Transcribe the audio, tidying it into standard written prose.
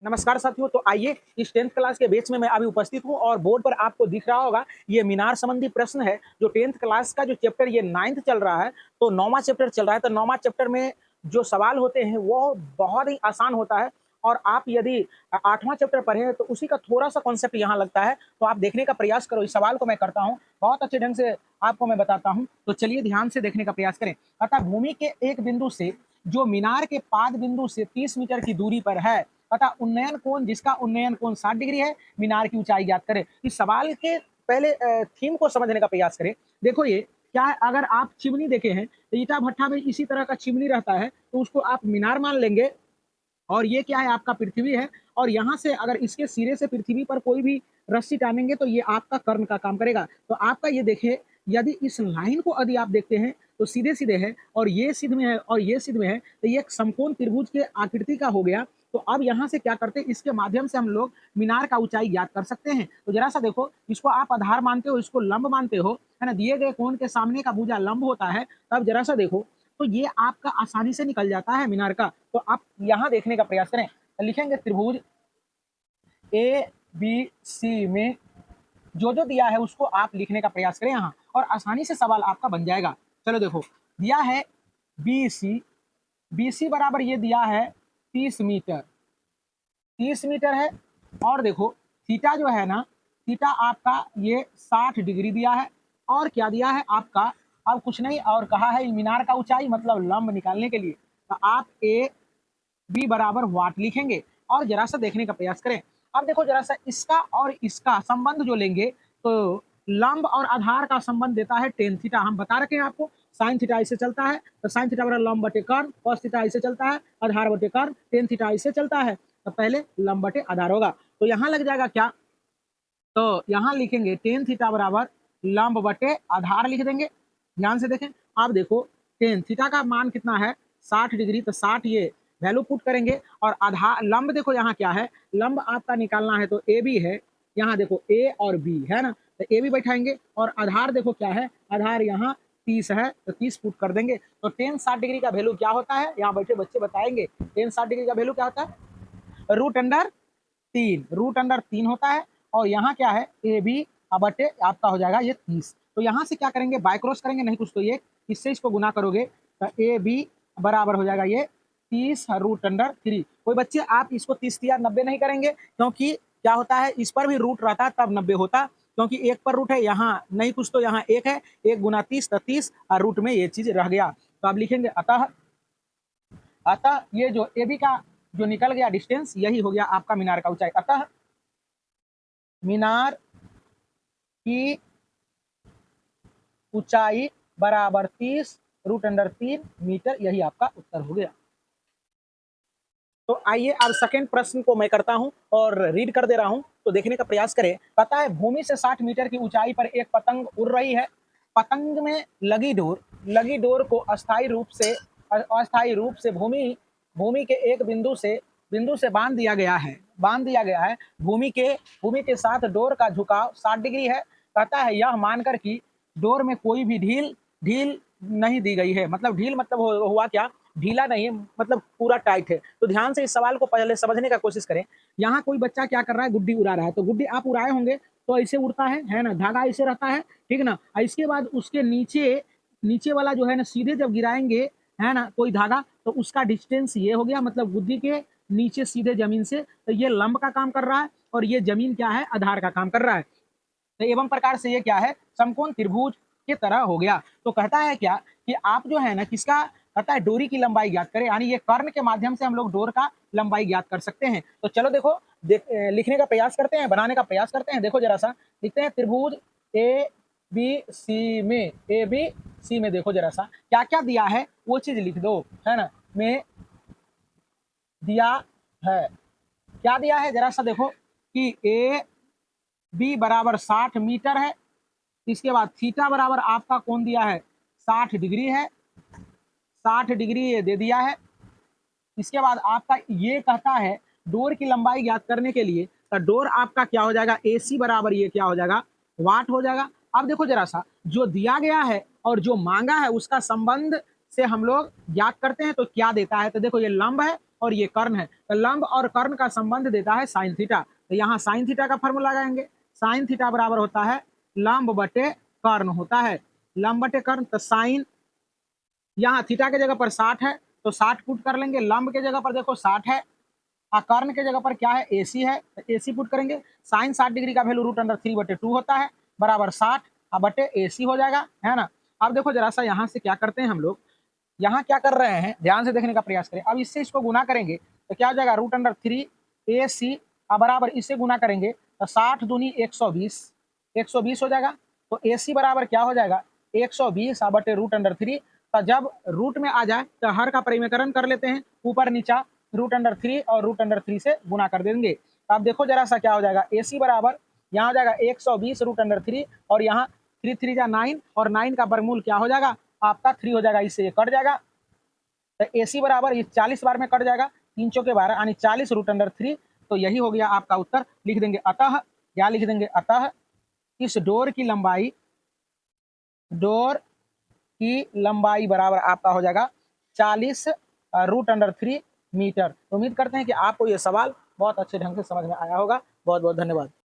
नमस्कार साथियों। तो आइए इस 10th क्लास के बैच में मैं अभी उपस्थित हूं और बोर्ड पर आपको दिख रहा होगा ये मीनार संबंधी प्रश्न है। जो 10th क्लास का जो चैप्टर ये 9th चल रहा है, तो 9वां चैप्टर चल रहा है। तो 9वां चैप्टर में जो सवाल होते हैं वो बहुत ही आसान होता है और आप यदि 8वां चैप्टर पढ़े तो उसी का थोड़ा-सा कॉन्सेप्ट यहाँ लगता है। तो आप देखने का प्रयास करो। इस सवाल को मैं करता हूँ, बहुत अच्छे ढंग से आपको मैं बताता हूँ। तो चलिए ध्यान से देखने का प्रयास करें। अतः भूमि के एक बिंदु से जो मीनार के पाद बिंदु से 30 मीटर की दूरी पर है, तथा उन्नयन कोण जिसका उन्नयन कोण 60 डिग्री है, मीनार की ऊंचाई ज्ञात करें। इस सवाल के पहले थीम को समझने का प्रयास करें। देखो ये क्या है, अगर आप चिमनी देखे हैं तो ईटा भट्ठा में इसी तरह का चिमनी रहता है, तो उसको आप मीनार मान लेंगे। और ये क्या है, आपका पृथ्वी है। और यहाँ से अगर इसके सिरे से पृथ्वी पर कोई भी रस्सी टानेंगे तो ये आपका कर्ण का काम करेगा। तो आपका ये देखिए, यदि इस लाइन को यदि आप देखते हैं तो सीधे सीधे है और ये सिद्ध में है और ये सिद्ध में है, तो ये एक समकोण त्रिभुज के आकृति का हो गया। तो अब यहाँ से क्या करते हैं, इसके माध्यम से हम लोग मीनार का ऊंचाई ज्ञात कर सकते हैं। तो जरा सा देखो, इसको आप आधार मानते हो, इसको लंब मानते हो, है ना। दिए गए कोण के सामने का भुजा लंब होता है। तब जरा सा देखो, तो ये आपका आसानी से निकल जाता है मीनार का। तो आप यहाँ देखने का प्रयास करें, लिखेंगे त्रिभुज ए बी सी में जो जो दिया है उसको आप लिखने का प्रयास करें यहाँ, और आसानी से सवाल आपका बन जाएगा। चलो देखो, दिया है बी सी बराबर ये दिया है 30 मीटर, 30 मीटर है। और देखो थीटा जो है ना, थीटा आपका ये 60 डिग्री दिया है। और क्या दिया है आपका, अब कुछ नहीं, और कहा है मीनार का ऊंचाई मतलब लंब निकालने के लिए। तो आप ए बी बराबर वाट लिखेंगे और जरा सा देखने का प्रयास करें। अब देखो जरा सा, इसका और इसका संबंध जो लेंगे तो लंब और आधार का संबंध देता है टेन थीटा। हम बता रखे हैं आपको, साइन थीटा ऐसे चलता है, तो साइन थीटा बराबर लंब बटे कर्ण, कॉस थीटा ऐसे चलता है, आधार बटे कर्ण, टेन थीटा ऐसे चलता है। तो पहले लंब बटे आधार होगा, तो यहाँ लग जाएगा क्या, तो यहाँ लिखेंगे टेन थीटा बराबर लंब बटे आधार लिख देंगे। ध्यान से देखें, आप देखो टेन थीटा का मान कितना है, 60 डिग्री। तो 60 ये वैल्यू पुट करेंगे और आधार लंब देखो यहाँ क्या है, लंब आपका निकालना है तो ए बी है। यहाँ देखो ए और बी है ना, तो ए बी बैठाएंगे। और आधार देखो क्या है, आधार यहाँ 30 है, तो 30 पुट कर देंगे। तो टेन 60 डिग्री का वैल्यू क्या होता है, यहाँ बैठे बच्चे बताएंगे। टेन 60 डिग्री का वैल्यू क्या होता है, रूट अंडर 3 होता है। और यहाँ क्या है, ए बी बटे आपका हो जाएगा ये 30। तो यहाँ से क्या करेंगे, बाय क्रॉस करेंगे, नहीं कुछ तो ये इससे इसको गुना करोगे तो ए बी बराबर हो जाएगा ये 30√3। कोई बच्चे आप इसको 30 या 90 नहीं करेंगे, क्योंकि क्या होता है, इस पर भी रूट रहता तब 90 होता, क्योंकि एक पर रूट है, यहाँ नहीं कुछ तो यहाँ एक है, 1 गुना 30 तो 30 और रूट में ये चीज रह गया। तो आप लिखेंगे अतः ये जो ए बी का जो निकल गया डिस्टेंस, यही हो गया आपका मीनार का ऊंचाई। अतः मीनार की ऊंचाई बराबर 30√3 मीटर, यही आपका उत्तर हो गया। तो आइए अब सेकंड प्रश्न को मैं करता हूं और रीड कर दे रहा हूं, तो देखने का प्रयास करें। पता है भूमि से 60 मीटर की ऊंचाई पर एक पतंग उड़ रही है। पतंग में लगी डोर को अस्थायी रूप से भूमि के एक बिंदु से बांध दिया गया है। भूमि के साथ डोर का झुकाव 60 डिग्री है। कहता है यह मानकर कि डोर में कोई भी ढील नहीं दी गई है। मतलब ढील मतलब हुआ क्या, ढीला नहीं है, मतलब पूरा टाइट है। तो ध्यान से इस सवाल को पहले समझने का कोशिश करें। यहाँ कोई बच्चा क्या कर रहा है, गुड्डी उड़ा रहा है। तो गुड्डी आप उड़ाए होंगे तो ऐसे उड़ता है ना, धागा ऐसे रहता है, ठीक ना। इसके बाद उसके नीचे वाला जो है ना, सीधे जब गिराएंगे है ना कोई धागा, तो उसका डिस्टेंस ये हो गया, मतलब गुड्डी के नीचे सीधे जमीन से। तो ये लंब का काम कर रहा है और ये जमीन क्या है, आधार का काम कर रहा है। तो एवं प्रकार से ये क्या है, समकोण त्रिभुज की तरह हो गया। तो कहता है क्या कि आप जो है ना, किसका कहता है, डोरी की लंबाई ज्ञात करें, यानी ये कर्ण के माध्यम से हम लोग डोर का लंबाई ज्ञात कर सकते हैं। तो चलो देखो, लिखने का प्रयास करते हैं, बनाने का प्रयास करते हैं। देखो जरा सा लिखते हैं, त्रिभुज ए बी सी में देखो जरा सा क्या क्या दिया है वो चीज लिख दो, है ना। में दिया है, क्या दिया है जरा सा देखो कि ए बी बराबर 60 मीटर है। इसके बाद थीटा बराबर आपका कौन दिया है, 60 डिग्री है, 60 डिग्री ये दे दिया है। इसके बाद आपका ये कहता है डोर की लंबाई ज्ञात करने के लिए, तो डोर आपका क्या हो जाएगा, AC बराबर ये क्या हो जाएगा, वाट हो जाएगा। अब देखो जरा सा, जो दिया गया है और जो मांगा है उसका संबंध से हम लोग ज्ञात करते हैं। तो क्या देता है, तो देखो ये लंब है और ये कर्ण है। तो लंब और कर्ण का संबंध देता है साइन थीटा। तो यहाँ साइन थीटा का फॉर्मूला लगाएंगे, साइन थीटा बराबर होता है लंब बटे कर्ण होता है, लंब बटे कर्ण। तो साइन, यहाँ थीटा के जगह पर 60 है तो 60 पुट कर लेंगे, लंब के जगह पर देखो 60 है, कर्ण के जगह पर क्या है, AC है, तो AC पुट करेंगे। साइन 60 डिग्री का वैल्यू √3/2 होता है, बराबर 60 बटे AC हो जाएगा, है ना। अब देखो जरा सा यहाँ से क्या करते हैं हम लोग, यहाँ क्या कर रहे हैं, ध्यान से देखने का प्रयास करें। अब इससे इसको गुना करेंगे तो क्या हो जाएगा, √3 AC बराबर इससे गुना करेंगे तो 60 दूनी 120, 120 हो जाएगा। तो AC बराबर क्या हो जाएगा, 120 बटे √3। तो जब रूट में आ जाए तो हर का परिमेयकरण कर लेते हैं, ऊपर नीचा √3 और √3 से गुना कर देंगे। तो अब देखो जरा सा क्या हो जाएगा, AC बराबर यहाँ हो जाएगा 120 √3 और यहाँ 3 3 जा 9 और 9 का वर्गमूल क्या हो जाएगा आपका 3 हो जाएगा, इससे ये कट जाएगा। तो AC बराबर ये 40 बार में कट जाएगा, 3 चौके 12 यानी 40 √3। तो यही हो गया आपका उत्तर। लिख देंगे अतः, क्या लिख देंगे, अतः इस डोर की लंबाई, डोर की लंबाई बराबर आपका हो जाएगा 40 √3 मीटर। उम्मीद करते हैं कि आपको ये सवाल बहुत अच्छे ढंग से समझ में आया होगा। बहुत बहुत धन्यवाद।